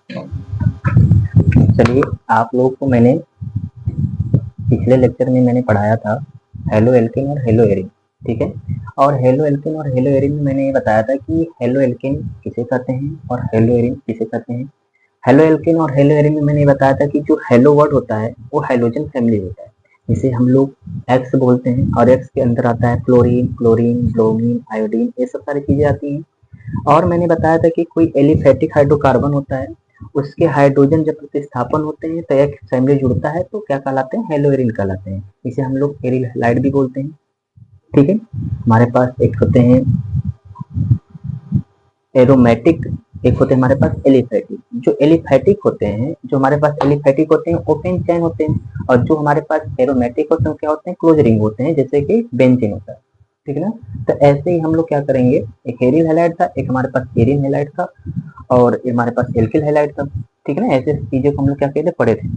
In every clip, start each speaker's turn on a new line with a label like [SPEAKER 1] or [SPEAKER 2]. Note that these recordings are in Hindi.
[SPEAKER 1] चलिए, आप लोगों को मैंने पिछले लेक्चर में मैंने पढ़ाया था हेलो एल्केन और हेलो एरिन, ठीक है। और हेलो एल्केन और हेलो एरिन में मैंने ये बताया था कि हेलो एल्केन किसे कहते हैं और हेलो एरिन किसे कहते हैं। हेलो एल्केन और हेलो एरिन में मैंने ये बताया था कि जो हेलो वर्ड होता है वो हाइड्रोजन फैमिली होता है, जिसे हम लोग एक्स बोलते हैं, और एक्स के अंदर आता है क्लोरीन, क्लोरीन, ब्रोमीन, आयोडीन, ये सब सारी चीजें आती हैं। और मैंने बताया था कि कोई एलिफेटिक हाइड्रोकार्बन होता है, उसके हाइड्रोजन जब प्रतिस्थापन होते हैं तो एक फैमिली जुड़ता है तो क्या कहलाते हैं, हेलो एरिन कहलाते हैं। इसे हम लोग एरिल हैलाइड भी बोलते हैं, ठीक है। हमारे पास एक होते हैं एरोमेटिक, एक होते हैं हमारे पास एलिफेटिक। जो एलिफेटिक होते हैं, जो हमारे पास एलिफेटिक होते हैं ओपन चैन होते हैं, और जो हमारे पास एरोमेटिक होते हैं क्या होते हैं, क्लोज रिंग होते हैं, जैसे कि बेंजीन होता है, ठीक है ना। तो ऐसे ही हम लोग क्या करेंगे, एक एरिल हैलाइड था, एक हमारे पास एरिन हैलाइड था, और हमारे पास एल्किल हैलाइड था, ठीक है ना। ऐसे चीजों को हम लोग क्या कहते पढ़े थे।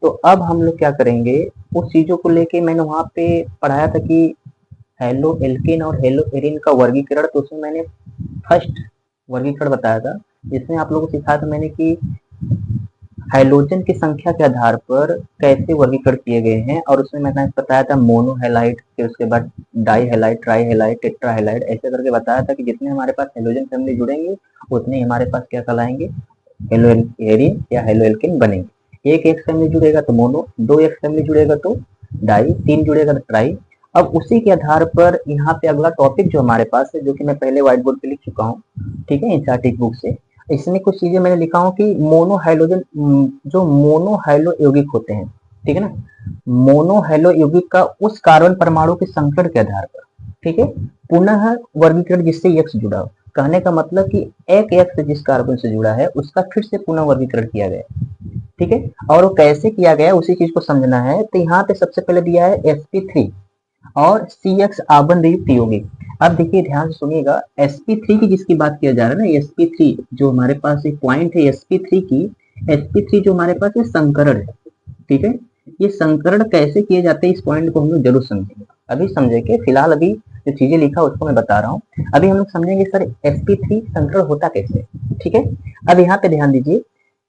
[SPEAKER 1] तो अब हम लोग क्या करेंगे, उस चीजों को लेके मैंने वहां पे पढ़ाया था कि हेलो एल्किन और हेलो एरिन का वर्गीकरण, तो उसमें मैंने फर्स्ट वर्गीकरण बताया था, जिसमें आप लोगों को सिखाया था मैंने कि हाइड्रोजन की संख्या के आधार पर कैसे वर्गीकरण किए गए हैं। और उसमें मैंने बताया था मोनो हैलाइड, फिर उसके बाद di halide, tri halide, tetra halide, ऐसे करके बताया था कि जितने हमारे पास हाइड्रोजन फैमिली जुड़ेंगे उतने ही हमारे पास क्या कहलाएंगे, हेलो एरिन या हेलो एल्किन बनेंगे। एक एक्स फैमिली जुड़ेगा तो मोनो, दो एक्स फैमिली जुड़ेगा तो डाई, तीन जुड़ेगा तो ट्राई। अब उसी के आधार पर यहाँ पे अगला टॉपिक जो हमारे पास है, जो कि मैं पहले व्हाइट बोर्ड पे लिख चुका हूँ, ठीक है, इंसार्टिक बुक से। इसमें कुछ चीजें मैंने लिखा हूँ कि मोनो हाइड्रोजन, जो मोनो हाइलो यौगिक होते हैं, ठीक है ना, मोनो हाइलो यौगिक का उस कार्बन परमाणु के संकरण के आधार पर, ठीक है, पुनः वर्गीकरण जिससे यक्स जुड़ा हो। कहने का मतलब कि एक यक्स जिस कार्बन से जुड़ा है उसका फिर से पुनः वर्गीकरण किया गया, ठीक है। और वो कैसे किया गया उसी चीज को समझना है। तो यहाँ पे सबसे पहले दिया है sp3 और CX आबंध युक्त यौगिक। अब देखिए ध्यान से सुनिएगा, sp3 की जिसकी बात किया जा रहा है ना, sp3 जो हमारे पास एक पॉइंट है sp3 की, sp3 जो हमारे पास ये संकरण है, ठीक है। ये संकरण कैसे किए जाते हैं इस पॉइंट को हम लोग जरूर समझेंगे, अभी समझेंगे। फिलहाल अभी जो चीजें लिखा उसको मैं बता रहा हूँ। अभी हम लोग समझेंगे सर sp3 संकरण होता कैसे, ठीक है। अब यहाँ पे ध्यान दीजिए,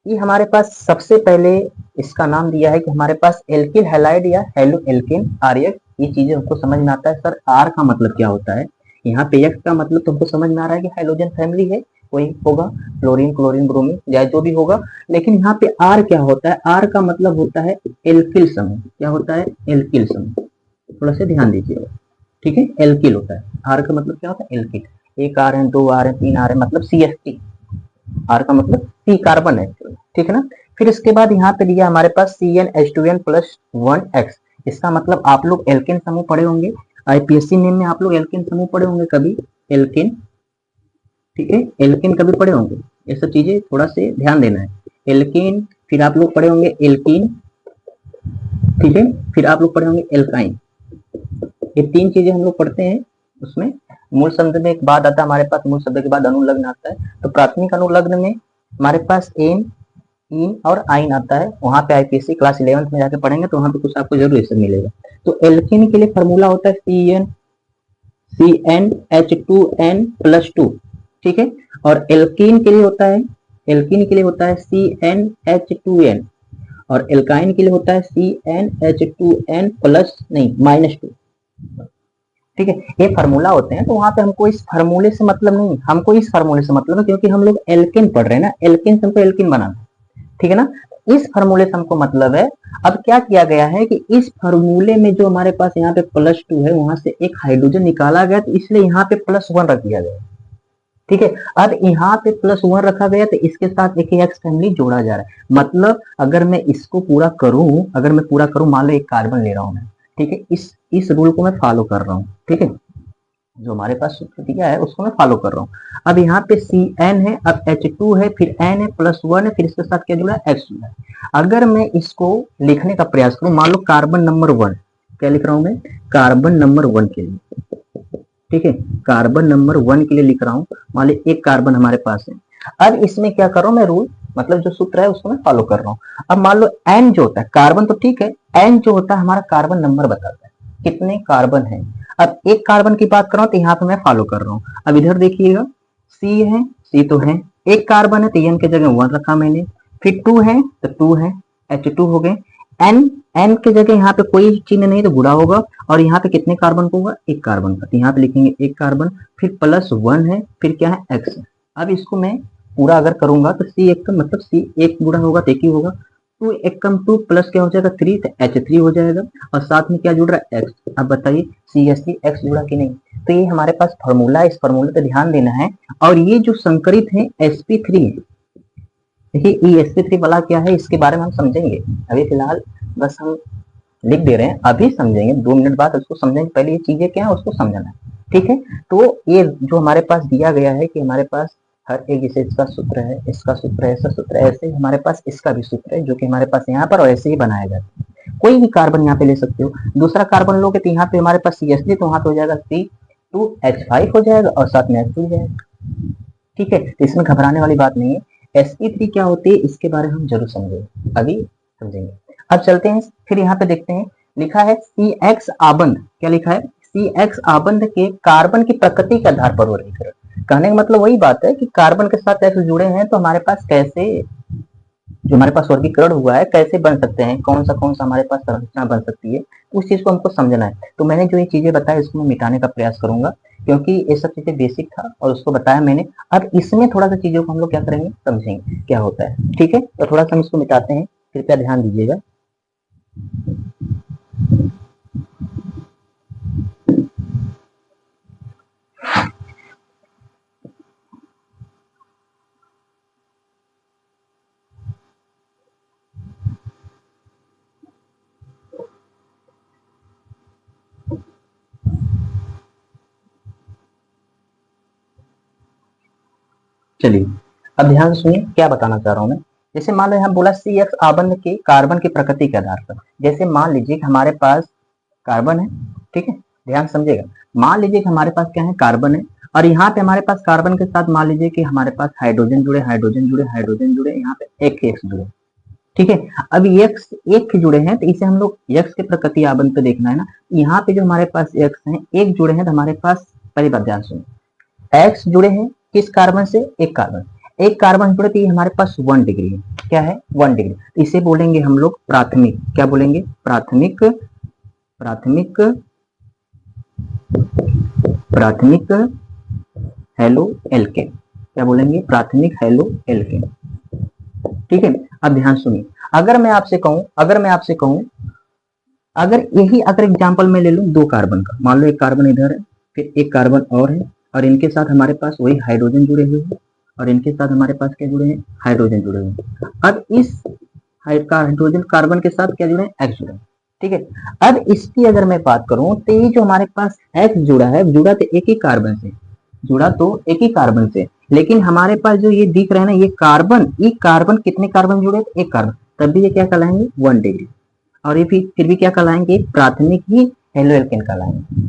[SPEAKER 1] ये हमारे पास सबसे पहले इसका नाम दिया है कि हमारे पास एल्किल हैलाइड या हेलो एल्किन आर्यक। ये चीजें हमको समझ में आता है सर, आर का मतलब क्या होता है। यहाँ पे एक्स का मतलब तुमको समझ में आ रहा है कि हाइड्रोजन फैमिली है, कोई होगा क्लोरीन, क्लोरीन, ब्रोमीन या जो भी होगा। लेकिन यहाँ पे आर क्या होता है, आर का मतलब होता है एल्किल समूह। क्या होता है, एल्किल समूह। थोड़ा सा ध्यान दीजिएगा, ठीक है, एल्किल होता है। आर का मतलब क्या होता है, एल्किल। एक आर है, दो आर है, तीन आर है, मतलब CH3। आर का मतलब सी कार्बन है, ठीक है ना। फिर इसके बाद यहाँ पे दिया हमारे पास CnH2n+1x। इसका मतलब आप लोग एल्केन समूह पढ़े होंगे, IPSC नेम में आप लोग एल्केन समूह पढ़े होंगे कभी, एल्केन, ठीक है, एल्केन कभी पढ़े होंगे। ये सब चीजें थोड़ा से ध्यान देना है। एल्केन, फिर आप लोग पढ़े होंगे एल्कीन, ठीक है, फिर आप लोग पढ़े होंगे एल्काइन। ये तीन चीजें हम लोग पढ़ते हैं उसमें। मूल शब्द में एक बाद आता है हमारे पास, मूल शब्द के बाद अनुलग्न आता है। तो प्राथमिक अनुलग्न में हमारे पास एन, इन और आइन आता है। वहां पे IPSC क्लास 11th में जाके पढ़ेंगे तो वहां पे कुछ आपको जरूर इससे मिलेगा। तो एल्किन के लिए फॉर्मूला होता है CnH2n+2, ठीक है। और एल्कीन के लिए होता है, एल्कीन के लिए होता है CnH2n, और एल्काइन के लिए होता है CnH2n प्लस नहीं -2, ठीक है। ये फार्मूला होते हैं। तो वहां पे हमको इस फार्मूले से मतलब नहीं, हमको इस फार्मूले से मतलब है क्योंकि हम लोग एल्किन पढ़ रहे हैं ना, एल्किन से हमको एल्किन बनाना, ठीक है ना। इस फार्मूले से हमको मतलब है। अब क्या किया गया है कि इस फार्मूले में जो हमारे पास यहाँ पे +2 है, वहां से एक हाइड्रोजन निकाला गया, तो इसलिए यहाँ पे +1 रख दिया गया, ठीक है। अब यहाँ पे +1 रखा गया तो इसके साथ एक एक्स फैमिली जोड़ा जा रहा है। मतलब अगर मैं इसको पूरा करूं, अगर मैं पूरा करूं, मान लो एक कार्बन ले रहा हूं मैं, ठीक है, इस रूल को मैं फॉलो कर रहा हूँ, ठीक है, जो हमारे पास सूत्र दिया है उसको मैं फॉलो कर रहा हूँ। अब यहाँ पे Cn है, अब H2 है, फिर N है, +1 है, फिर इसके साथ क्या जुड़ा है, X जुड़ा है। अगर मैं इसको लिखने का प्रयास करूं, मान लो कार्बन नंबर 1, क्या लिख रहा हूं मैं, कार्बन नंबर 1 के लिए, ठीक है, कार्बन नंबर 1 के लिए लिख रहा हूँ। मान लो एक कार्बन हमारे पास है। अब इसमें क्या कर रहा हूँ मैं, रूल मतलब जो सूत्र है उसको मैं फॉलो कर रहा हूँ। अब मान लो एन जो होता है, कार्बन तो ठीक है, एन जो होता है हमारा कार्बन नंबर बताता है कितने कार्बन है। अब एक कार्बन की बात कर रहा हूँ तो यहाँ पे मैं फॉलो कर रहा हूँ। अब इधर देखिएगा, सी है, सी तो है, एक कार्बन है तो एन के जगह 1 रखा मैंने, फिर 2 है तो 2 है, H2 हो गए। N, N की जगह यहाँ पे कोई चिन्ह नहीं तो गुणा होगा, और यहाँ पे कितने कार्बन को होगा, एक कार्बन का, तो यहाँ पे लिखेंगे एक कार्बन, फिर +1 है, फिर क्या है X। अब इसको मैं पूरा अगर करूंगा तो C एक का मतलब C एक गुणा होगा तो एक ही होगा, 2 एक कम 2 प्लस क्या हो जाएगा 3, तो H3 हो जाएगा, और साथ में क्या जुड़ रहा है X। अब बताइए CH3 X जुड़ा कि नहीं, तो ये हमारे पास फॉर्मूला, इस फॉर्मूले पे ध्यान देना है। और ये जो संकरित है sp3 है, देखिए ये sp3 वाला क्या है इसके बारे में हम समझेंगे, अभी फिलहाल बस हम लिख दे रहे हैं, अभी समझेंगे, 2 मिनट बाद उसको समझेंगे, पहले ये चीजें क्या है उसको समझना है, ठीक है। तो ये जो हमारे पास दिया गया है कि हमारे पास हर एक, जैसे इसका सूत्र है, इसका सूत्र है, ऐसा सूत्र है, ऐसे हमारे पास इसका भी सूत्र है जो कि हमारे पास यहाँ पर, और ऐसे ही बनाया जाता है। कोई भी कार्बन यहाँ पे ले सकते हो, दूसरा कार्बन लोगे तो यहाँ पे हमारे पास CH3, तो वहां पे हो जाएगा C2H5 हो जाएगा, और साथ में H जुड़ जाएगा, ठीक है। तो इसमें घबराने वाली बात नहीं है। sp3 क्या होती है इसके बारे में हम जरूर समझेंगे, अभी समझेंगे। अब चलते हैं, फिर यहाँ पे देखते हैं, लिखा है CX आबंध, क्या लिखा है, CX आबंध के कार्बन की प्रकृति के आधार पर वर्गीकरण। कहने का मतलब वही बात है कि कार्बन के साथ X जुड़े हैं तो हमारे पास कैसे, जो हमारे पास वर्गीकरण हुआ है कैसे बन सकते हैं, कौन सा हमारे पास संरचना बन सकती है, उस चीज को हमको समझना है। तो मैंने जो ये चीजें बताई इसको मैं मिटाने का प्रयास करूंगा, क्योंकि ये सब चीजें बेसिक था और उसको बताया मैंने। अब इसमें थोड़ा सा चीजों को हम लोग क्या करेंगे, समझेंगे क्या होता है, ठीक है। तो थोड़ा सा हम इसको मिटाते हैं, कृपया ध्यान दीजिएगा। चलिए अब ध्यान सुनिए क्या बताना चाह रहा हूं मैं। जैसे मान लो हम बोला CX आबंध के कार्बन की प्रकृति के आधार पर, जैसे मान लीजिए कि हमारे पास कार्बन है, ठीक है, ध्यान समझेगा। मान लीजिए कि हमारे पास क्या है, कार्बन है, और यहाँ पे हमारे पास कार्बन के साथ मान लीजिए कि हमारे पास हाइड्रोजन जुड़े, हाइड्रोजन जुड़े, हाइड्रोजन जुड़े, यहाँ पे एक एक्स जुड़े, ठीक है। अब एक्स एक जुड़े हैं तो इसे हम लोग एक्स के प्रकृति आबंध पे देखना है ना। यहाँ पे जो हमारे पास एक्स हैं, एक जुड़े हैं, तो हमारे पास पहली बात ध्यान सुनो, एक्स जुड़े हैं किस कार्बन से, एक कार्बन, एक कार्बन जुड़े तो ये हमारे पास 1 डिग्री है, क्या है 1 डिग्री, तो इसे बोलेंगे हम लोग प्राथमिक, क्या बोलेंगे, प्राथमिक, प्राथमिक, प्राथमिक हेलो एल्केन, क्या बोलेंगे, प्राथमिक हेलो एल्केन, ठीक है। अब ध्यान सुनिए, अगर मैं आपसे कहूं, अगर यही अगर एग्जांपल में ले लूं 2 कार्बन का, मान लो एक कार्बन इधर है, फिर एक कार्बन और है, और इनके साथ हमारे पास वही हाइड्रोजन जुड़े हुए हैं, और इनके साथ हमारे पास क्या जुड़े हैं, हाइड्रोजन जुड़े हुए हैं। अब इस हाइड्रोजन कार्बन के साथ क्या जुड़े हैं, एक्स जुड़े हैं, ठीक है। अब इसकी अगर मैं बात करूं तो ये जो हमारे पास एक्स जुड़ा है, जुड़ा तो एक ही कार्बन से, जुड़ा तो एक ही कार्बन से, लेकिन हमारे पास जो ये दिख रहा है ना, ये कार्बन कितने कार्बन जुड़े, एक कार्बन, तब भी ये क्या कहलाएंगे 1 डिग्री, और ये फिर भी क्या कहलाएंगे, प्राथमिक ही हेलो एल्केन कहलाएंगे।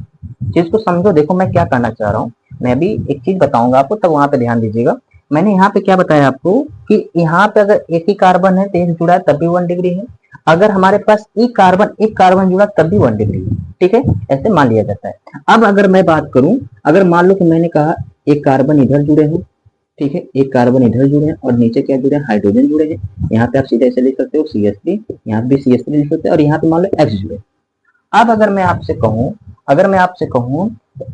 [SPEAKER 1] चीज को समझो, देखो मैं क्या कहना चाह रहा हूँ, मैं भी एक चीज बताऊंगा आपको, तब वहां पे ध्यान दीजिएगा। मैंने यहाँ पे क्या बताया आपको कि यहाँ पे अगर एक ही कार्बन है तो एक जुड़ा है तब भी 1 डिग्री है, अगर हमारे पास एक कार्बन जुड़ा तब भी 1 डिग्री है, ठीक है, ऐसे मान लिया जाता है। अब अगर मैं बात करूं, अगर मान लो कि मैंने कहा एक कार्बन इधर जुड़े हो, ठीक है, एक कार्बन इधर जुड़े हैं और नीचे क्या जुड़े हैं, हाइड्रोजन जुड़े हैं, यहाँ पे आप सीधे ऐसे लिख सकते हो CH3, यहाँ पे CH3 लिख सकते हो, और यहाँ पे मान लो X जुड़े। अब अगर मैं आपसे कहूं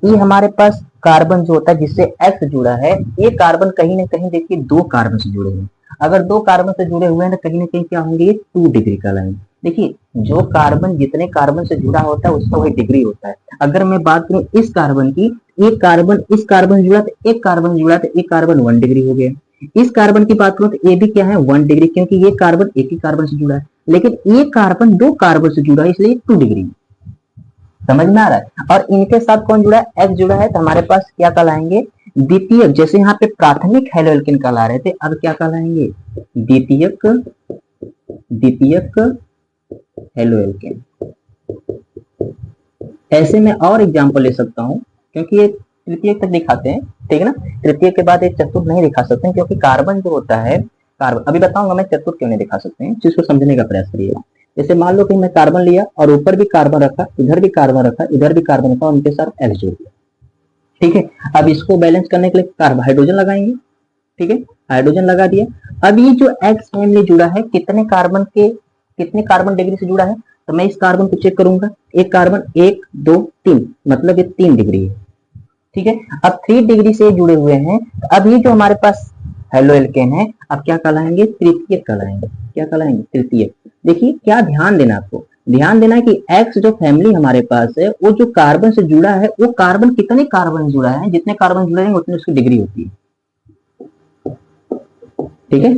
[SPEAKER 1] ये हमारे पास कार्बन जो होता है जिससे X जुड़ा है, ये कार्बन कहीं ना कहीं देखिए 2 कार्बन से जुड़े हुए हैं, अगर 2 कार्बन से जुड़े हुए हैं तो कहीं ना कहीं क्या होंगे, ये 2 डिग्री का लाइन। देखिए जो कार्बन जितने कार्बन से जुड़ा होता है उसका वही डिग्री होता है। अगर मैं बात करूं इस कार्बन की, एक कार्बन इस कार्बन जुड़ा तो एक कार्बन जुड़ा तो एक कार्बन 1 डिग्री हो गया। इस कार्बन की बात करूं तो ये भी क्या है 1 डिग्री, क्योंकि ये कार्बन एक ही कार्बन से जुड़ा है, लेकिन ये कार्बन 2 कार्बन से जुड़ा है इसलिए 2 डिग्री। समझ में आ रहा है। और इनके साथ कौन जुड़ा है, एक्स जुड़ा है, तो हमारे पास क्या कहलाएंगे, द्वितीयक। जैसे यहाँ पे प्राथमिक हेलो एल्केन कहला रहे थे, अब क्या कहलाएंगे, द्वितीयक, द्वितीयक हेलो एल्केन। ऐसे में और एग्जांपल ले सकता हूं, क्योंकि ये तृतीयक तक दिखाते हैं, ठीक है ना, तृतीयक के बाद एक चतुर्थ नहीं दिखा सकते, क्योंकि कार्बन जो होता है, कार्बन अभी बताऊंगा मैं चतुर्थ क्यों नहीं दिखा सकते हैं, चीज को समझने का प्रयास करिएगा। जैसे मान लो कि मैं कार्बन लिया और ऊपर भी कार्बन रखा, इधर भी कार्बन रखा, इधर भी कार्बन रखा, उनके साथ एक्स जोड़ दिया, ठीक है। अब इसको बैलेंस करने के लिए हाइड्रोजन लगाएंगे, ठीक है, हाइड्रोजन लगा दिया। अब ये जो एक्स फैमिली जुड़ा है कितने कार्बन डिग्री से जुड़ा है, तो मैं इस कार्बन को चेक करूंगा, एक कार्बन 1 2 3, मतलब ये 3 डिग्री है। ठीक है, अब 3 डिग्री से जुड़े हुए हैं, तो अब ये जो हमारे पास हेलो एल्केन है, अब क्या कहलाएंगे, तृतीयक कहलाएंगे। क्या कहलाएंगे, तृतीयक। देखिए क्या ध्यान देना, आपको ध्यान देना है कि एक्स जो फैमिली हमारे पास है, वो जो कार्बन से जुड़ा है, वो कार्बन कितने कार्बन जुड़ा है, जितने कार्बन जुड़े हैं उतनी उसकी डिग्री होती है। ठीक है,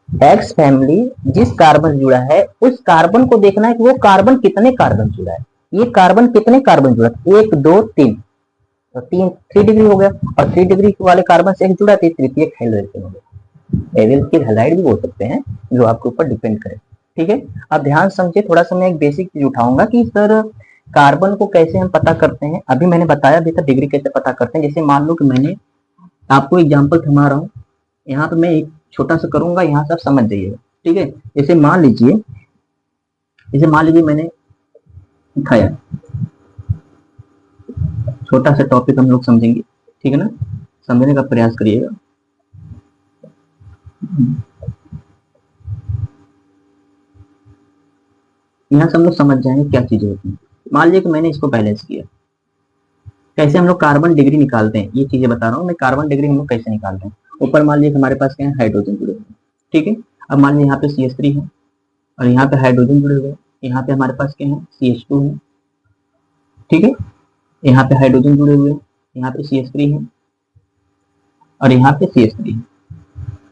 [SPEAKER 1] एक्स फैमिली जिस कार्बन से जुड़ा है, उस कार्बन को देखना है कि वो कार्बन कितने कार्बन जुड़ा है। ये कार्बन कितने कार्बन जुड़ा है, 1 2 3, तो 3 डिग्री हो गया, और 3 डिग्री वाले कार्बन से एक जुड़ा थी, तृतीयक हेलो एल्केन हो गया। एल्किल हैलाइड भी बोल सकते हैं, जो आपके ऊपर डिपेंड करे। ठीक है, अब ध्यान समझिए, थोड़ा सा मैं एक बेसिक चीज उठाऊंगा कि सर कार्बन को कैसे हम पता करते हैं। अभी मैंने बताया भी था डिग्री कैसे पता करते हैं। जैसे मान लो कि मैंने आपको एग्जाम्पल थमा रहा हूँ, यहाँ पे मैं एक छोटा सा करूंगा, यहाँ से आप समझ जाइएगा। ठीक है, जैसे मान लीजिए मैंने दिखाया, छोटा सा टॉपिक हम लोग समझेंगे। ठीक है ना, समझने का प्रयास करिएगा। यहाँ से हम लोग समझ जाएंगे क्या चीजें होती हैं। मान लीजिए कि मैंने इसको बैलेंस किया, कैसे हम लोग कार्बन डिग्री निकालते हैं, ये चीजें बता रहा हूँ मैं। कार्बन डिग्री हम लोग कैसे निकालते हैं, ऊपर मान लीजिए हमारे पास क्या है, हाइड्रोजन जुड़े हुए हैं। ठीक है, अब मान लीजिए यहाँ पे CH3 है, और यहाँ पे हाइड्रोजन जुड़े हुए हैं, यहाँ पे हमारे पास क्या है, CH2 है। ठीक है, यहाँ पे हाइड्रोजन जुड़े हुए हैं, यहाँ पे CH3 है, और यहाँ पे CH3 है।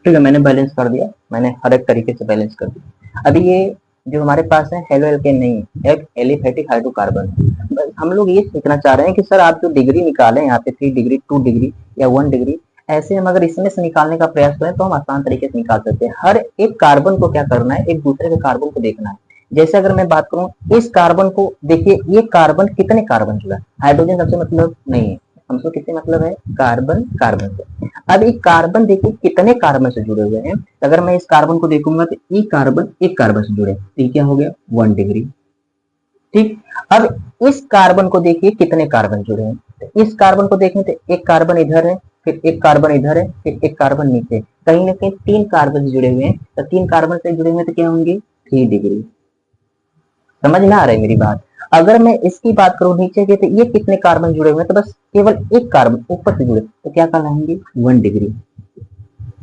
[SPEAKER 1] ठीक है, मैंने बैलेंस कर दिया, मैंने हर एक तरीके से बैलेंस कर दिया। अभी ये जो हमारे पास है हेलो एल्केन नहीं है, एक एलिफेटिक हाइड्रोकार्बन है। बस हम लोग ये सीखना चाह रहे हैं कि सर आप जो डिग्री निकालें यहाँ पे 3 डिग्री 2 डिग्री या 1 डिग्री, ऐसे हम अगर इसमें से निकालने का प्रयास करें तो हम आसान तरीके से निकाल सकते हैं। हर एक कार्बन को क्या करना है, एक दूसरे के कार्बन को देखना है। जैसे अगर मैं बात करूं इस कार्बन को, देखिए ये कार्बन कितने कार्बन जुड़ा है, हाइड्रोजन सबसे मतलब नहीं है, हमसे किससे मतलब है, कार्बन से। अब एक कार्बन देखिए कितने कार्बन से जुड़े हुए हैं, अगर मैं इस कार्बन को देखूंगा तो ये कार्बन एक कार्बन से जुड़े, तो ये क्या हो गया, 1 डिग्री। ठीक, अब इस कार्बन को देखिए कितने कार्बन जुड़े हैं, तो इस कार्बन को देखने तो एक कार्बन इधर है, फिर एक कार्बन इधर है, फिर एक कार्बन नीचे, कहीं ना कहीं 3 कार्बन से जुड़े हुए हैं, तो 3 कार्बन से जुड़े हुए तो क्या होंगे, 3 डिग्री। समझ में आ रहा है मेरी बात। अगर मैं इसकी बात करूं नीचे के, तो ये कितने कार्बन जुड़े हुए हैं, तो बस केवल एक कार्बन ऊपर से जुड़े, तो क्या कहलाएंगे, 1 डिग्री।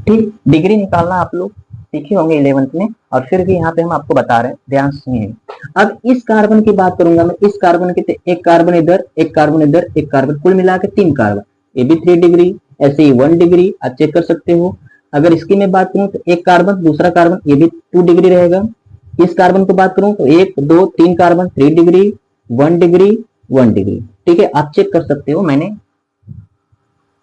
[SPEAKER 1] ठीक, डिग्री निकालना आप लोग सीखे होंगे 11th में, और फिर भी यहाँ पे हम आपको बता रहे हैं, ध्यान सुनिए। अब इस कार्बन की बात करूंगा मैं, इस कार्बन के, तो एक कार्बन इधर, एक कार्बन इधर, एक कार्बन, कुल मिला के 3 कार्बन, ये भी 3 डिग्री, ऐसे ही 1 डिग्री आप चेक कर सकते हो। अगर इसकी मैं बात करूं तो एक कार्बन दूसरा कार्बन, ये भी 2 डिग्री रहेगा। इस कार्बन को बात करूं तो 1 2 3 कार्बन, 3 डिग्री 1 डिग्री 1 डिग्री। ठीक है, आप चेक कर सकते हो, मैंने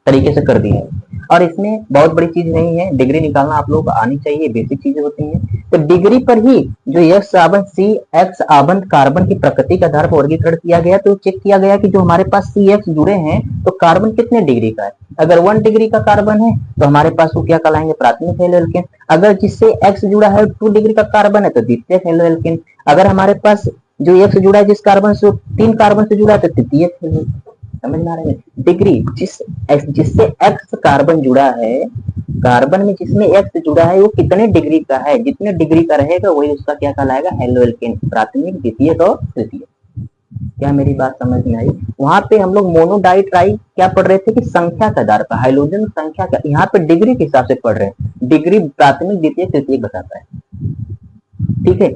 [SPEAKER 1] तरीके से कर दिया है, और इसमें बहुत बड़ी चीज नहीं है, डिग्री निकालना आप लोगों को आनी चाहिए, बेसिक चीजें होती हैं। तो डिग्री पर ही जो एक्स आबंध सी एक्स आबंध कार्बन की प्रकृति के आधार पर वर्गीकरण किया गया, तो चेक किया गया कि जो हमारे पास सी एक्स जुड़े हैं, तो कार्बन कितने डिग्री का है। अगर 1 डिग्री का कार्बन है तो हमारे पास वो क्या कहलाएंगे, प्राथमिक हेलो एल्केन। अगर जिससे एक्स जुड़ा है 2 डिग्री का कार्बन है तो द्वितीयक हेलो एल्केन। अगर हमारे पास जो एक्स जुड़ा है जिस कार्बन से 3 कार्बन से जुड़ा है तो तृतीयक हेलो। समझ में आ रहा है, डिग्री जिससे एक्स कार्बन जुड़ा है, कार्बन में जिसमें एक्स जुड़ा है वो कितने डिग्री का है, जितने डिग्री का रहेगा वही उसका क्या कहलाएगा, हेलो एल्केन, प्राथमिक द्वितीयक और तृतीयक। क्या मेरी बात समझ में आई। वहां पे हम लोग मोनो डाई ट्राई क्या पढ़ रहे थे कि संख्या के आधार पर, हाइड्रोजन संख्या का, यहाँ पे डिग्री के हिसाब से पढ़ रहे हैं, डिग्री प्राथमिक द्वितीयक तृतीयक बताता है। ठीक है,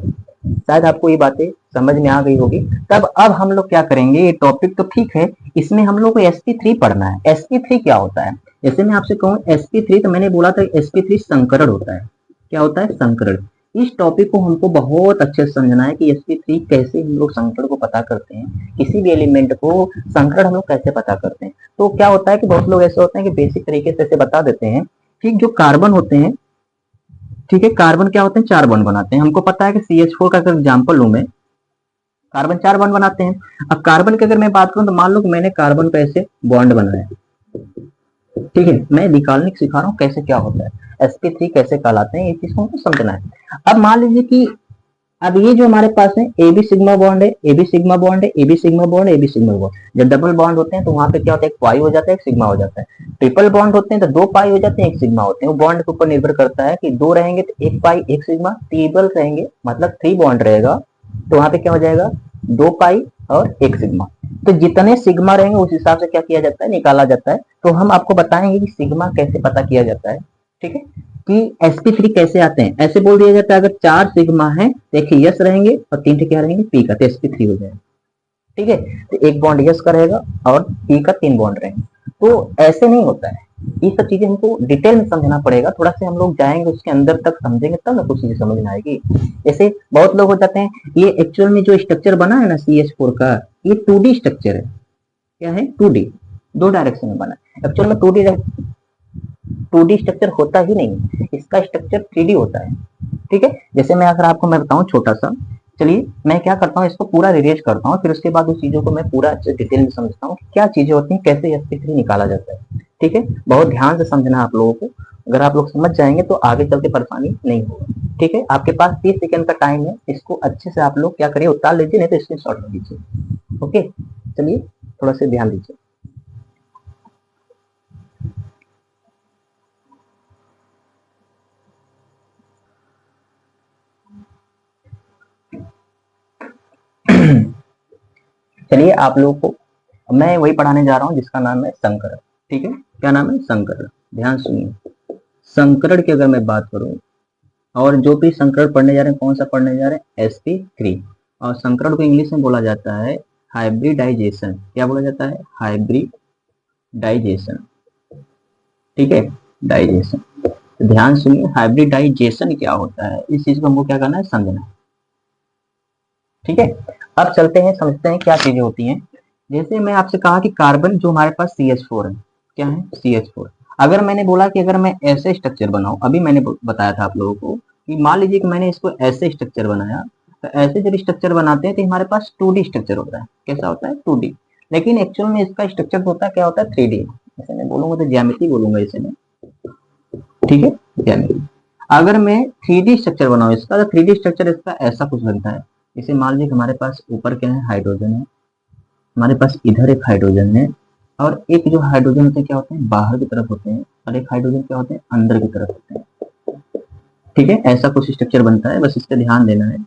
[SPEAKER 1] शायद आपको ये बातें समझ में आ गई होगी। तब अब हम लोग क्या करेंगे, ये टॉपिक तो ठीक है, इसमें हम लोग को sp3 पढ़ना है। sp3 क्या होता है, जैसे मैं आपसे कहूँ sp3, तो मैंने बोला था sp3 संकरण होता है। क्या होता है, संकरण। इस टॉपिक को हमको बहुत अच्छे से समझना है कि sp3 कैसे हम लोग संकरण को पता करते हैं, किसी भी एलिमेंट को संकरण हम लोग कैसे पता करते हैं। तो क्या होता है कि बहुत लोग ऐसे होते हैं कि बेसिक तरीके से ऐसे बता देते हैं कि जो कार्बन होते हैं, ठीक है, कार्बन क्या होते हैं, 4 बॉन्ड बनाते हैं। हमको पता है कि CH4 का अगर एग्जाम्पल लूं मैं, कार्बन 4 बॉन्ड बनाते हैं। अब कार्बन की अगर मैं बात करूं तो मान लो कि मैंने कार्बन पे ऐसे बॉन्ड बनाया, ठीक है, मैं निकालने की सिखा रहा हूँ कैसे क्या होता है, sp3 कैसे कहलाते हैं, ये चीज को हमको समझना है। अब मान लीजिए कि अब ये जो हमारे पास है ए बी सिग्मा बॉन्ड है, ए बी सिग्मा बॉन्ड है, A B sigma bond, A B sigma bond. जब डबल बॉन्ड होते हैं तो वहां पे क्या होता है, एक पाई हो जाता है, एक सिग्मा हो जाता है। ट्रिपल बॉन्ड होते हैं तो दो पाई हो जाते हैं, एक सिग्मा होते हैं। वो बॉन्ड के ऊपर निर्भर करता है कि दो रहेंगे तो एक पाई एक सिग्मा, ट्रिपल रहेंगे मतलब थ्री बॉन्ड रहेगा तो वहां पे क्या हो जाएगा, दो पाई और एक सिग्मा। तो जितने सिग्मा रहेंगे उस हिसाब से क्या किया जाता है, निकाला जाता है। तो हम आपको बताएंगे कि सिग्मा कैसे पता किया जाता है, ठीक है, कि sp3 कैसे आते हैं। ऐसे बोल दिया जाता है अगर चार सिग्मा है तो एक यस रहेंगे और तीन क्या रहेंगे, पी का, तो sp3 हो जाएगा, ठीक है। तो एक बॉन्ड यस का रहेगा और पी का तीन बॉन्ड रहेंगे। तो ऐसे नहीं होता है, ये सब चीजें हमको डिटेल में समझना पड़ेगा। थोड़ा से हम लोग जाएंगे उसके अंदर तक समझेंगे तब ना कुछ चीजें समझ में आएगी। जैसे बहुत लोग हो जाते हैं, ये एक्चुअल में जो स्ट्रक्चर बना है ना CH4 का, ये 2D स्ट्रक्चर है। क्या है, 2D, दो डायरेक्शन में बना है। एक्चुअल में 2D स्ट्रक्चर होता ही नहीं, इसका स्ट्रक्चर 3D होता है, ठीक है। जैसे मैं अगर आपको मैं बताऊं छोटा सा, चलिए मैं क्या करता हूँ, इसको पूरा रिरेज करता हूँ, फिर उसके बाद उस चीजों को मैं पूरा अच्छे डिटेल में समझता हूँ क्या चीजें होती हैं, कैसे sp3 निकाला जाता है, ठीक है। बहुत ध्यान से समझना आप लोगों को, अगर आप लोग समझ जाएंगे तो आगे चल के परेशानी नहीं होगा, ठीक है। आपके पास 30 सेकंड का टाइम है, इसको अच्छे से आप लोग क्या करिए, उतार लीजिए, नहीं तो स्क्रीनशॉट ले लीजिए, ओके। चलिए थोड़ा सा ध्यान दीजिए। चलिए आप लोगों को मैं वही पढ़ाने जा रहा हूँ जिसका नाम है संकरण, ठीक है। क्या नाम है, संकरण। ध्यान सुनिए, संकरण की अगर मैं बात करूं, और जो भी संकरण पढ़ने जा रहे हैं, कौन सा पढ़ने जा रहे हैं, sp3। और संकरण को इंग्लिश में बोला जाता है हाइब्रिडाइजेशन। क्या बोला जाता है, हाइब्रिडाइजेशन, ठीक है, डाइजेशन। तो ध्यान सुनिए, हाइब्रिडाइजेशन क्या होता है, इस चीज को हमको क्या करना है, समझना है, ठीक है। अब चलते हैं, समझते हैं क्या चीजें होती हैं। जैसे मैं आपसे कहा कि कार्बन जो हमारे पास CH4 है, क्या है, CH4। अगर मैंने बोला कि अगर मैं ऐसे स्ट्रक्चर बनाऊं, अभी मैंने बताया था आप लोगों को कि मान लीजिए कि मैंने इसको ऐसे स्ट्रक्चर बनाया, तो ऐसे जब स्ट्रक्चर बनाते हैं तो हमारे पास 2D स्ट्रक्चर होता है। कैसा होता है, 2D। लेकिन एक्चुअल में इसका स्ट्रक्चर होता है, क्या होता है, 3D। जैसे मैं बोलूंगा तो ज्यामिति बोलूंगा इसे मैं, ठीक है, ज्यामिति। अगर मैं 3D स्ट्रक्चर बनाऊं इसका, तो 3D स्ट्रक्चर इसका ऐसा कुछ बनता है। जैसे मान लीजिए हमारे पास ऊपर क्या है, हाइड्रोजन है, हमारे पास इधर एक हाइड्रोजन है, और एक जो हाइड्रोजन होते हैं क्या होते हैं, बाहर की तरफ होते हैं, और एक हाइड्रोजन क्या होते हैं, अंदर की तरफ होते हैं, ठीक है। ऐसा कुछ स्ट्रक्चर बनता है, बस इस पर ध्यान देना है।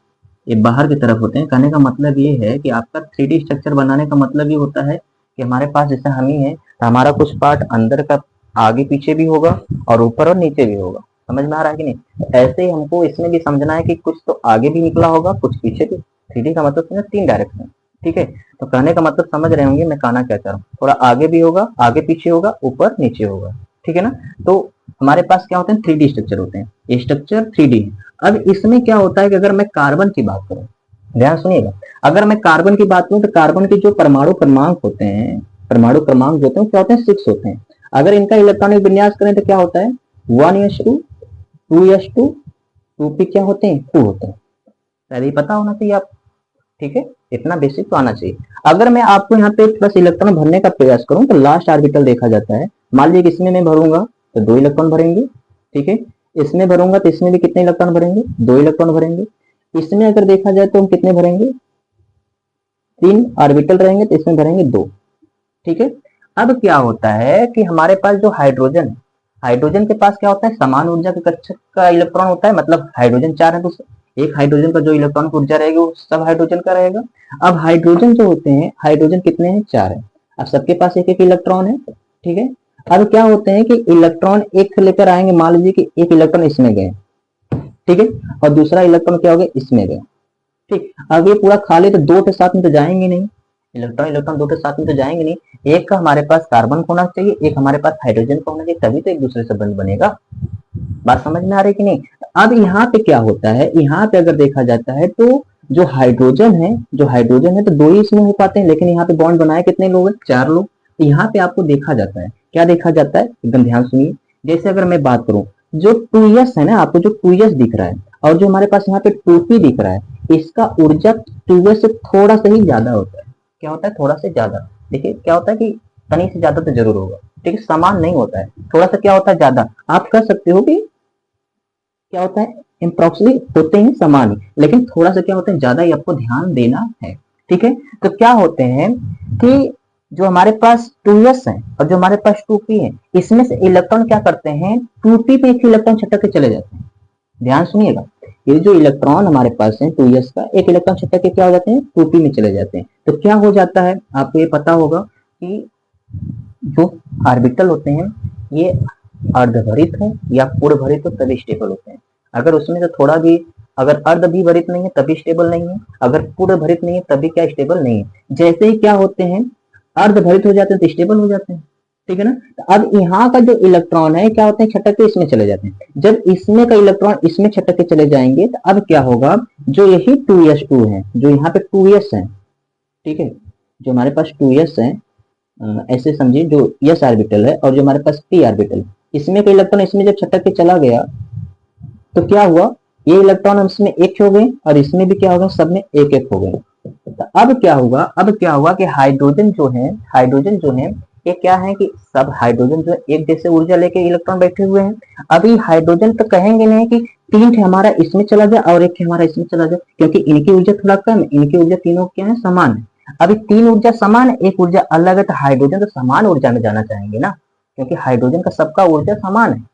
[SPEAKER 1] ये बाहर की तरफ होते हैं, कहने का मतलब ये है कि आपका 3D स्ट्रक्चर बनाने का मतलब ये होता है कि हमारे पास जैसे हम ही है, तो हमारा कुछ पार्ट अंदर का आगे पीछे भी होगा और ऊपर और नीचे भी होगा। समझ में आ रहा है कि नहीं, ऐसे ही हमको इसमें भी समझना है कि कुछ तो आगे भी निकला होगा, कुछ पीछे भी। 3D का मतलब समझे, तीन डायरेक्शन, ठीक है। तो कहने का मतलब समझ रहे होंगे मैं कहना क्या चाह रहा हूँ, थोड़ा आगे भी होगा, आगे पीछे होगा, ऊपर नीचे होगा, ठीक है ना। तो हमारे पास क्या होते हैं, 3D स्ट्रक्चर होते हैं, ये स्ट्रक्चर 3D है। अब इसमें क्या होता है कि अगर मैं कार्बन की बात करूं, ध्यान सुनिएगा, अगर मैं कार्बन की बात करूं तो कार्बन के जो परमाणु क्रमांक होते हैं, परमाणु क्रमांक जो होते हैं क्या होते हैं, 6 होते हैं। अगर इनका इलेक्ट्रॉनिक विन्यास करें तो क्या होता है, 1s2, 2s2, 2p क्या होते हैं, 2 होते हैं। पहले ही पता होना चाहिए आप, ठीक है, इतना बेसिक तो आना चाहिए। अगर मैं आपको यहाँ पे प्लस इलेक्ट्रॉन भरने का प्रयास करूं तो लास्ट ऑर्बिटल देखा जाता है। मान लीजिए इसमें मैं भरूंगा तो 2 इलेक्ट्रॉन भरेंगे, ठीक है। इसमें भरूंगा तो इसमें भी कितने इलेक्ट्रॉन भरेंगे, 2 इलेक्ट्रॉन भरेंगे। इसमें अगर देखा जाए तो हम कितने भरेंगे, 3 ऑर्बिटल रहेंगे तो इसमें भरेंगे 2, ठीक है। अब क्या होता है कि हमारे पास जो हाइड्रोजन है, हाइड्रोजन के पास क्या होता है, समान ऊर्जा के कक्षक का इलेक्ट्रॉन होता है, मतलब हाइड्रोजन 4 है तो एक हाइड्रोजन का जो इलेक्ट्रॉन ऊर्जा रहेगी वो सब हाइड्रोजन का रहेगा। अब हाइड्रोजन जो होते हैं, हाइड्रोजन कितने हैं, 4 है। अब सबके पास एक एक इलेक्ट्रॉन है, ठीक है। अब क्या होते हैं कि इलेक्ट्रॉन एक से लेकर आएंगे, मान लीजिए कि एक इलेक्ट्रॉन इसमें गए, ठीक है, और दूसरा इलेक्ट्रॉन क्या हो गया, इसमें गए, ठीक। अब ये पूरा खाली तो दो के साथ में तो जाएंगे नहीं, इलेक्ट्रॉन इलेक्ट्रॉन दो के साथ में तो जाएंगे नहीं। एक का हमारे पास कार्बन होना चाहिए, एक हमारे पास हाइड्रोजन का होना चाहिए, तभी तो एक दूसरे से बंध बनेगा। बात समझ में आ रही कि नहीं। अब यहाँ पे क्या होता है, यहाँ पे अगर देखा जाता है तो जो हाइड्रोजन है, जो हाइड्रोजन है तो दो ही इसमें हो पाते हैं, लेकिन यहाँ पे बॉन्ड बनाए कितने लोग हैं, 4 लोग। तो यहाँ पे आपको देखा जाता है, क्या देखा जाता है, एकदम ध्यान सुनिए। जैसे अगर मैं बात करूं, जो 2s है ना, आपको जो 2s दिख रहा है और जो हमारे पास यहाँ पे 2p दिख रहा है, इसका ऊर्जा 2s से थोड़ा सा ही ज्यादा होता है। क्या होता है, थोड़ा सा ज्यादा। देखिए क्या होता है कि कहीं से ज्यादा तो जरूर होगा, ठीक है, समान नहीं होता है, थोड़ा सा क्या होता है, ज्यादा। आप कह सकते हो कि क्या होता है, अप्रोक्सीमेटली होते हैं समान, लेकिन थोड़ा सा क्या होता है, ज्यादा ही आपको ध्यान देना है। ठीक है, तो क्या होते हैं कि जो हमारे पास 2s है और जो हमारे पास 2p है, इसमें से इलेक्ट्रॉन क्या करते हैं, 2p पे एक इलेक्ट्रॉन छटक के चले जाते हैं। ध्यान सुनिएगा, ये जो इलेक्ट्रॉन हमारे पास है 2s का, एक इलेक्ट्रॉन छटक के क्या हो जाते हैं, 2p में चले जाते हैं। तो क्या हो जाता है, आपको ये पता होगा कि जो ऑर्बिटल होते हैं ये अर्धभरित हो या पूर्ण भरित हो तभी स्टेबल होते हैं। अगर उसमें से थोड़ा भी, अगर अर्ध भी भरित नहीं है तभी स्टेबल नहीं है, अगर पूर्ण भरित नहीं है तभी क्या स्टेबल नहीं है। जैसे ही क्या होते हैं, अर्ध भरित हो जाते हैं तो स्टेबल हो जाते हैं। ठीक है ना, तो अब यहाँ का जो इलेक्ट्रॉन है क्या होते हैं, छटक के इसमें चले जाते हैं। जब इसमें का इलेक्ट्रॉन इसमें छटक के चले जाएंगे तो अब क्या होगा, जो यही 2s2 है, जो यहाँ पे 2s है, ठीक है, जो हमारे पास 2s है, ऐसे समझिए जो s ऑर्बिटल है और जो हमारे पास p ऑर्बिटल, इसमें का इलेक्ट्रॉन इसमें जब छटक के चला गया तो क्या हुआ, ये इलेक्ट्रॉन इसमें एक हो गए और इसमें भी क्या हो गए, सब में एक एक हो गए। तो अब क्या होगा, अब क्या हुआ कि हाइड्रोजन जो है, हाइड्रोजन जो है ये क्या है कि सब हाइड्रोजन जो है एक जैसे ऊर्जा लेके इलेक्ट्रॉन बैठे हुए हैं। अभी हाइड्रोजन तो कहेंगे नहीं कि तीन थे हमारा इसमें चला जाए और एक हमारा इसमें चला जाए, क्योंकि इनकी ऊर्जा थोड़ा कम है, इनकी ऊर्जा तीनों क्या है, समान है। अभी तीन ऊर्जा समान है, एक ऊर्जा अलग है, तो हाइड्रोजन तो समान ऊर्जा में जाना चाहेंगे ना, क्योंकि हाइड्रोजन का सबका ऊर्जा समान है।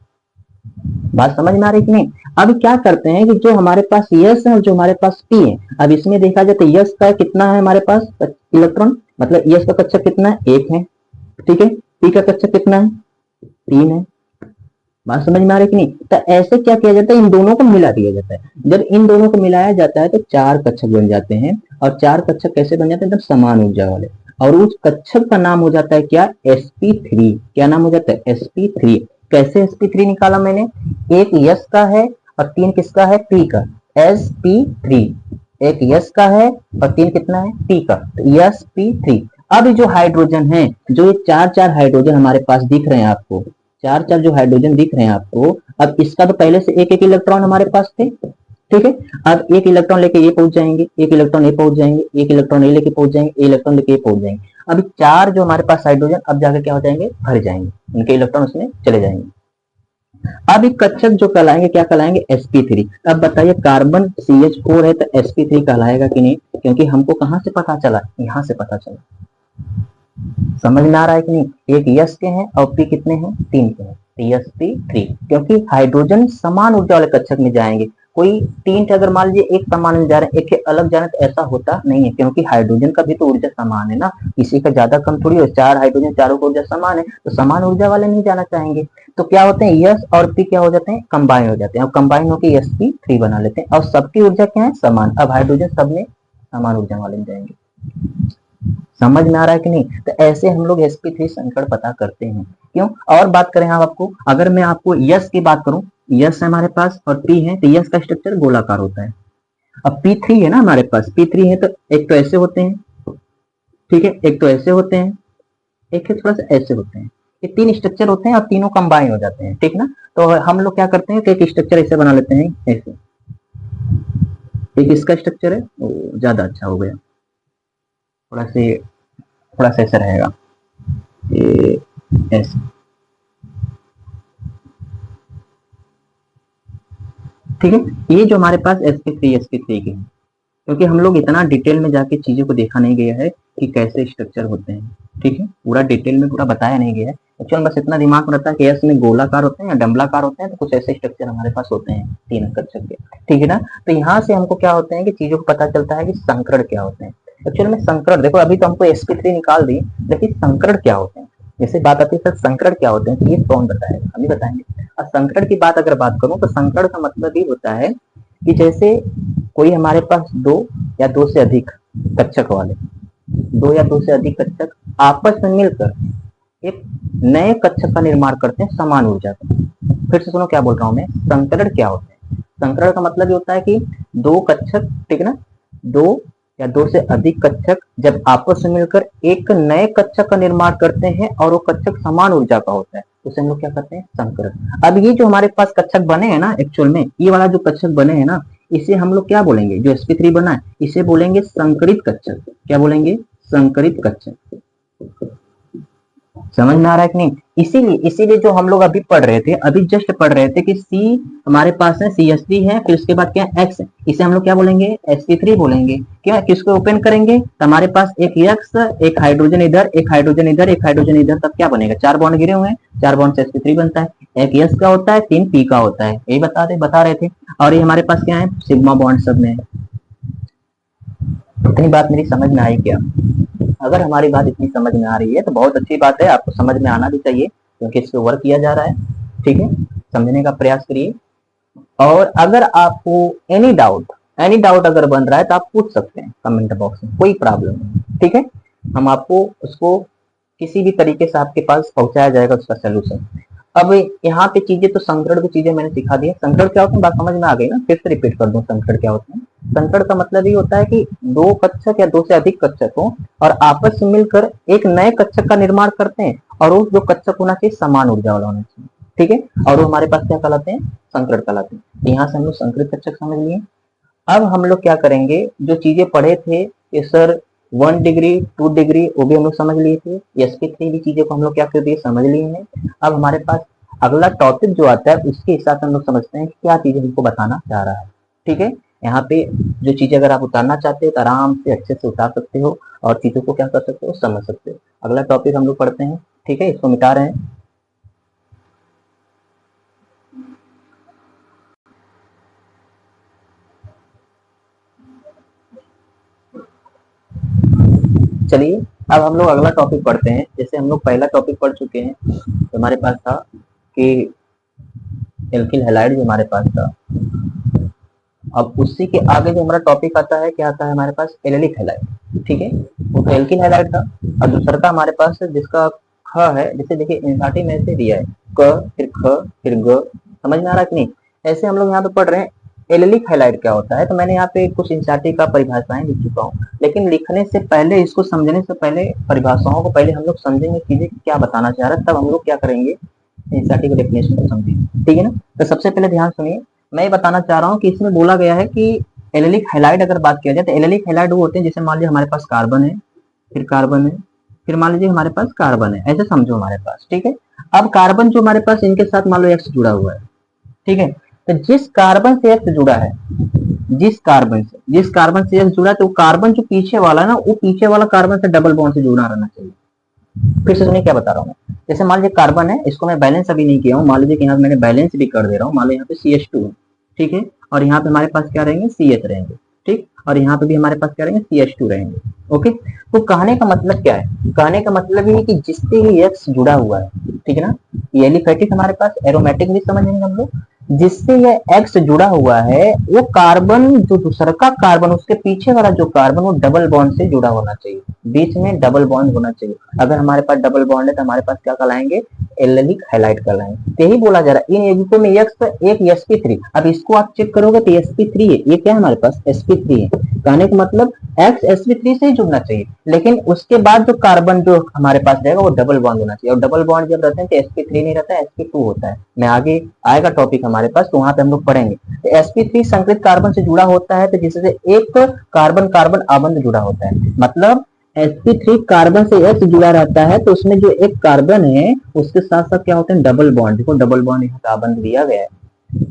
[SPEAKER 1] बात समझ में आ रही कि नहीं। अब क्या करते हैं कि जो हमारे पास यस है और जो हमारे पास पी है, अब इसमें देखा जाए तो यस का कितना है हमारे पास इलेक्ट्रॉन, मतलब यस का कक्षक कितना है, एक है। ठीक है, पी का कक्षक कितना है, 3 है। बात समझ में आ रही कि नहीं। तो ऐसे क्या किया जाता है, इन दोनों को मिला दिया जाता है। जब इन दोनों को मिलाया जाता है तो 4 कक्षक बन जाते हैं, और 4 कक्षक कैसे बन जाते हैं, एकदम समान ऊर्जा वाले। और उस कक्षक का नाम हो जाता है क्या, sp3। क्या नाम हो जाता है, sp3। कैसे sp3 निकाला मैंने, एक यस का है और 3 किसका है, पी का, sp3। एक यस का है और 3 कितना है, पी का, तो sp3। अब जो हाइड्रोजन है, जो ये 4 हाइड्रोजन हमारे पास दिख रहे हैं आपको, 4 जो हाइड्रोजन दिख रहे हैं आपको, अब इसका तो पहले से एक एक इलेक्ट्रॉन हमारे पास थे। ठीक है, अब एक इलेक्ट्रॉन लेके ये पहुंच जाएंगे, एक इलेक्ट्रॉन ये पहुंच जाएंगे, एक इलेक्ट्रॉन ये लेके पहुंच जाएंगे, एक इलेक्ट्रॉन लेके ये पहुंच जाएंगे। अब 4 जो हमारे पास हाइड्रोजन अब जाकर क्या हो जाएंगे, भर जाएंगे, उनके इलेक्ट्रॉन उसमें चले जाएंगे। अब एक कक्षक जो कहलाएंगे क्या कहलाएंगे, sp3। अब बताइए कार्बन CH4 है तो sp3 कहलाएगा कि नहीं, क्योंकि हमको कहां से पता चला, यहां से पता चला। समझ में आ रहा है कि नहीं। एक यस के हैं और पी कितने हैं, 3 के हैं, sp3। क्योंकि हाइड्रोजन समान ऊर्जा वाले कक्षक में जाएंगे। कोई 3 अगर मान लीजिए एक समान में जा रहे हैं, एक के अलग जा रहे हैं, तो ऐसा होता नहीं है, क्योंकि हाइड्रोजन का भी तो ऊर्जा समान है ना, किसी का ज्यादा कम थोड़ी हो। 4 हाइड्रोजन, चारों की ऊर्जा समान है, तो समान ऊर्जा वाले नहीं जाना चाहेंगे। तो क्या होते हैं, यस और पी क्या हो जाते हैं, कंबाइन हो जाते हैं, और कंबाइन होकर sp3 बना लेते हैं, और सबकी ऊर्जा क्या है, समान। अब हाइड्रोजन सब में समान ऊर्जा वाले में जाएंगे। समझ में आ रहा है कि नहीं। तो ऐसे हम लोग sp3 संकरण पता करते हैं। क्यों, और बात करें हम आपको, अगर मैं आपको यस की बात करूं, यस है हमारे पास और पी है, तो यस का स्ट्रक्चर गोलाकार होता है। अब p3 है ना हमारे पास, p3 है तो एक तो ऐसे होते हैं, ठीक है, एक तो ऐसे होते हैं, एक है थोड़ा सा ऐसे होते हैं। ये 3 स्ट्रक्चर होते हैं और तीनों कंबाइन हो जाते हैं, ठीक ना। तो हम लोग क्या करते हैं कि एक स्ट्रक्चर ऐसे बना लेते हैं, ऐसे। एक इसका स्ट्रक्चर है, ज्यादा अच्छा हो गया, थोड़ा सा ऐसा रहेगा, ये ऐसे। ठीक है, ये जो हमारे पास sp3 के हैं, क्योंकि हम लोग इतना डिटेल में जाके चीजों को देखा नहीं गया है कि कैसे स्ट्रक्चर होते हैं। ठीक है, पूरा डिटेल में पूरा बताया नहीं गया है। एक्चुअल बस इतना दिमाग में रहता है कि एस में गोलाकार होते हैं या डंबलाकार होते हैं, तो कुछ ऐसे स्ट्रक्चर हमारे पास होते हैं 3 कक्षक के। ठीक है ना, तो यहाँ से हमको क्या होते हैं कि चीजों को पता चलता है कि संकरण क्या होते हैं। एक्चुअल में संकरण देखो, अभी तो हमको sp3 निकाल दी, लेकिन संकरण क्या होते हैं, जैसे बात आती है सर संकरण क्या होते हैं, तो ये कौन बताएगा, हम ही बताएंगे। और संकरण की बात अगर बात करूं तो संकरण का मतलब ये होता है कि जैसे कोई हमारे पास 2 या 2 से अधिक कक्षक वाले, 2 या 2 से अधिक कक्षक आपस में मिलकर एक नए कक्षक का निर्माण करते हैं समान ऊर्जा का। फिर से सुनो क्या बोल रहा हूं मैं, संकरण क्या होता है। संकरण का मतलब ये होता है कि 2 कक्षक, ठीक है ना, 2 या 2 से अधिक कक्षक जब आपस में मिलकर एक नए कक्षक का निर्माण करते हैं और वो कक्षक समान ऊर्जा का होता है, उसे हम लोग क्या करते हैं, संकरण। अब ये जो हमारे पास कक्षक बने हैं ना, एक्चुअल में ये वाला जो कक्षक बने हैं ना, इसे हम लोग क्या बोलेंगे, जो sp3 बना है इसे बोलेंगे संकरित कक्षक। क्या बोलेंगे, संकरित कक्षक। समझ में आ रहा है कि नहीं? इसीलिए इसीलिए जो हम लोग अभी पढ़ रहे थे, अभी जस्ट पढ़ रहे थे कि सी हमारे पास है, CH3 है, फिर उसके बाद क्या एक्स है, इसे हम लोग क्या बोलेंगे, sp3 बोलेंगे। क्या किसको ओपन करेंगे तो हमारे पास एक एक्स, एक हाइड्रोजन इधर, एक हाइड्रोजन इधर, एक हाइड्रोजन इधर, तब क्या बनेगा, 4 बॉन्ड गिरे हुए हैं, 4 बॉन्ड से sp3 बनता है। एक एस का होता है, 3 पी का होता है, यही बता रहे थे। और ये हमारे पास क्या है, सिग्मा बॉन्ड सब में। इतनी बात मेरी समझ में आई क्या? अगर हमारी बात इतनी समझ में आ रही है तो बहुत अच्छी बात है, आपको समझ में आना भी चाहिए क्योंकि इस पे वर्क किया जा रहा है। ठीक है, समझने का प्रयास करिए। और अगर आपको एनी डाउट अगर बन रहा है तो आप पूछ सकते हैं कमेंट बॉक्स में, कोई प्रॉब्लम नहीं। ठीक है, हम आपको उसको किसी भी तरीके से आपके पास पहुंचाया जाएगा उसका सोल्यूशन। अब यहाँ पे चीजें तो संकरण की चीजें मैंने सिखा दी है। संकरण क्या होता है, बात समझ में आ गई ना? फिर से रिपीट कर दूं, संकरण क्या होता है? संकरण का मतलब ये होता है कि दो कक्षक या दो से अधिक कक्षक हो और आपस में मिलकर एक नए कक्षक का निर्माण करते हैं, और वो जो कक्षक होना चाहिए समान ऊर्जा वाला होना चाहिए। ठीक है, और वो हमारे पास क्या कहलाते हैं, संकरण कहलाते हैं। यहाँ से हम लोग संकरित कक्षक समझ लिए। अब हम लोग क्या करेंगे, जो चीजें पढ़े थे कि सर 1 डिग्री 2 डिग्री, वो भी हम लोग समझ लिए थे। sp3 भी चीजें को हम लोग क्या कर दिए, समझ लिए हैं। अब हमारे पास अगला टॉपिक जो आता है उसके हिसाब से हम लोग समझते हैं कि क्या चीजें हमको बताना चाह रहा है। ठीक है, यहाँ पे जो चीजें अगर आप उतारना चाहते हो तो आराम से अच्छे से उतार सकते हो और चीजों को क्या कर सकते हो, समझ सकते हो। अगला टॉपिक हम लोग पढ़ते हैं। ठीक है, इसको मिटा रहे हैं। चलिए अब हम लोग अगला टॉपिक पढ़ते हैं। जैसे हम लोग पहला टॉपिक पढ़ चुके हैं, तो हमारे पास था कि एल्किल हैलाइड जो हमारे पास था। अब उसी के आगे जो हमारा टॉपिक आता है, क्या आता है हमारे पास, एलिलिक हैलाइड। ठीक है, वो एल्किल हैलाइड था। और दूसरा का हमारे पास जिसका ख है, जैसे देखिए एनसीईआरटी में ऐसे दिया है, क फिर ख फिर ग। समझ में आ रहा है कि नहीं? ऐसे हम लोग यहाँ पे पढ़ रहे हैं एलिलिक हैलाइड क्या होता है। तो मैंने यहाँ पे कुछ एनसीईआरटी का परिभाषाएं लिख चुका हूँ, लेकिन लिखने से पहले, इसको समझने से पहले, परिभाषाओं को पहले हम लोग समझेंगे चीजें क्या बताना चाह रहा है, तब हम लोग क्या करेंगे, एनसीईआरटी के डेफिनेशन को समझेंगे। ठीक है ना? तो सबसे पहले ध्यान सुनिए, मैं ये बताना चाह रहा हूँ कि इसमें बोला गया है कि एलिलिक हैलाइड अगर बात किया जाए तो एलिलिक हैलाइड वो होते हैं जैसे मान लीजिए हमारे पास कार्बन है, फिर कार्बन है, फिर मान लीजिए हमारे पास कार्बन है, ऐसे समझो हमारे पास। ठीक है, अब कार्बन जो हमारे पास इनके साथ मान लो एक्स जुड़ा हुआ है। ठीक है, तो जिस कार्बन से एक्स जुड़ा है, जिस कार्बन से एक्स जुड़ा है, तो कार्बन जो पीछे वाला है ना, वो पीछे वाला कार्बन से डबल बॉन्ड से जुड़ा रहना चाहिए। फिर से सुनिए क्या बता रहा हूँ मैं। जैसे मान लीजिए कार्बन है, इसको मैं बैलेंस अभी नहीं किया हूँ, मान लीजिए कि यहाँ मैंने बैलेंस भी कर दे रहा हूँ। मान लो यहाँ पे CH2 है, ठीक है, और यहाँ पे हमारे पास क्या रहेंगे, CH रहेंगे। ठीक, और यहाँ पे भी हमारे पास क्या रहेंगे, CH2 रहेंगे। ओके, तो कहने का मतलब क्या है, कहने का मतलब ये है कि जिससे ये एक्स जुड़ा हुआ है, ठीक है ना, ये एलिफेटिक हमारे पास, एरोमेटिक भी समझेंगे हम लोग। जिससे ये एक्स जुड़ा हुआ है, वो कार्बन जो दूसरा का कार्बन, उसके पीछे वाला जो कार्बन, वो डबल बॉन्ड से जुड़ा होना चाहिए, बीच में डबल बॉन्ड होना चाहिए। अगर हमारे पास डबल बॉन्ड है तो हमारे पास क्या कहलाएंगे, एलिलिक हैलाइड कहलाएंगे। यही बोला जा रहा है इन युग्मों में एक्स, एक sp3। अब इसको आप चेक करोगे तो sp3 है, ये क्या है हमारे पास, sp3 है। कहने का मतलब एक्स sp3 से ही जुड़ना चाहिए, लेकिन उसके बाद जो कार्बन जो हमारे पास रहेगा वो डबल बॉन्ड होना चाहिए। और डबल बॉन्ड जब रहते हैं तो sp3 नहीं रहता है, sp2 होता है। मैं आगे आएगा टॉपिक हमारे पास, तो वहां पे हम लोग पढ़ेंगे। तो sp3 संकरित कार्बन से जुड़ा होता है, तो जिससे एक कार्बन कार्बन आबंध जुड़ा होता है। मतलब sp3 कार्बन से एक्स जुड़ा रहता है, तो उसमें जो एक कार्बन है उसके साथ साथ क्या होते हैं, डबल बॉन्ड। देखो डबल बॉन्ड यहाँ पे आबंध दिया गया है।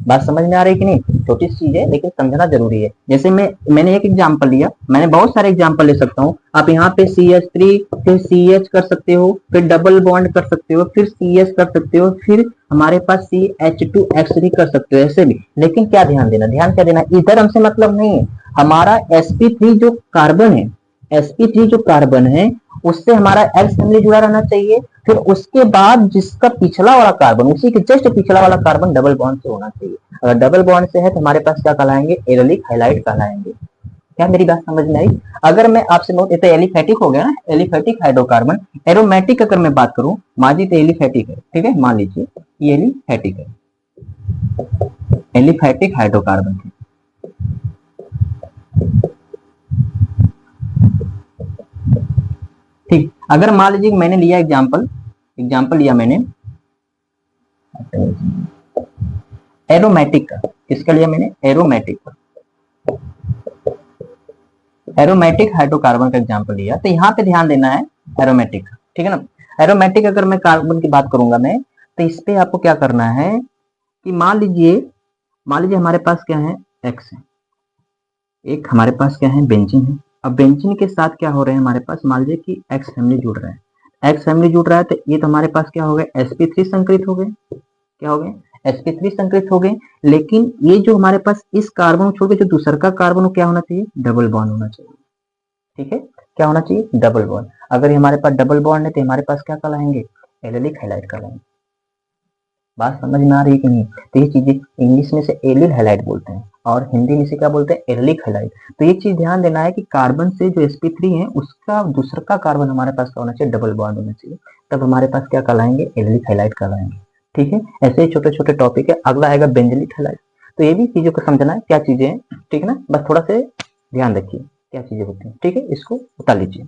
[SPEAKER 1] बात समझ में आ रही है कि नहीं? छोटी सी चीज है लेकिन समझना जरूरी है। जैसे मैंने एक एग्जांपल लिया, मैंने बहुत सारे एग्जांपल ले सकता हूँ। आप यहाँ पे CH3 फिर CH कर सकते हो, फिर डबल बॉन्ड कर सकते हो, फिर CH कर सकते हो, फिर हमारे पास CH2X भी कर सकते हो, ऐसे भी। लेकिन क्या ध्यान देना, ध्यान क्या देना, इधर हमसे मतलब नहीं है। हमारा sp3 जो कार्बन है, sp3 जो कार्बन है, उससे हमारा एक्स फैमिली जुड़ा रहना चाहिए। फिर उसके बाद जिसका पिछला वाला कार्बन, उसी के जस्ट पिछला वाला कार्बन डबल बॉन्ड से होना चाहिए। अगर डबल बॉन्ड से है तो हमारे पास क्या कहलाएंगे, एलिलिक हैलाइड कहलाएंगे। क्या मेरी बात समझ में आई? अगर मैं आपसे नोट, तो एलिफेटिक हो गया ना, एलिफेटिक हाइड्रोकार्बन। एरोमेटिक अगर मैं बात करूं, माजी तो एलिफेटिक है, ठीक है, मान लीजिए ये एलिफेटिक है, एलिफेटिक हाइड्रोकार्बन। ठीक, अगर मान लीजिए मैंने लिया एग्जाम्पल लिया मैंने एरोमेटिक का। किसका लिया मैंने, एरोमेटिक का, एरोमेटिक हाइड्रोकार्बन का एग्जाम्पल लिया। तो यहाँ पे ध्यान देना है एरोमेटिक, ठीक है ना। एरोमेटिक अगर मैं कार्बन की बात करूंगा मैं, तो इस पे आपको क्या करना है कि मान लीजिए हमारे पास क्या है, एक्स है, एक हमारे पास क्या है, बेंजीन है। अब बेंजीन के साथ क्या हो रहे हैं हमारे पास, मान लीजिए कि एक्स फैमिली जुड़ रहा है, एक्स फैमिली जुड़ रहा है, तो ये तो हमारे पास क्या हो गए, sp3 संकरित हो गए, क्या हो गए, sp3 संकरित हो गए। लेकिन ये जो हमारे पास इस कार्बन को छोड़ के जो दूसरा का कार्बन क्या होना चाहिए, डबल बॉन्ड होना चाहिए। ठीक है, क्या होना चाहिए, डबल बॉन्ड। अगर ये हमारे पास डबल बॉन्ड है तो हमारे पास क्या कहलाएंगे, एलिलिक हैलाइड कहलाएंगे। बात समझ में आ रही है कि नहीं? तो ये चीजें इंग्लिश में से एलिल हैलाइड बोलते हैं और हिंदी में से क्या बोलते हैं, एलिलिक हैलाइड। तो ये चीज ध्यान देना है कि कार्बन से जो sp3 है उसका दूसरा का कार्बन हमारे पास क्या होना चाहिए, डबल बॉन्ड होना चाहिए, तब हमारे पास क्या कहलाएंगे, एलिलिक हैलाइड कहलाएंगे। ठीक है, ऐसे ही छोटे छोटे टॉपिक है। अगला आएगा बेंजलिक हैलाइड। तो ये भी चीजों को समझना है क्या चीजें हैं, ठीक है ना, बस थोड़ा से ध्यान रखिए क्या चीजें होती हैं। ठीक है, इसको उतार लीजिए।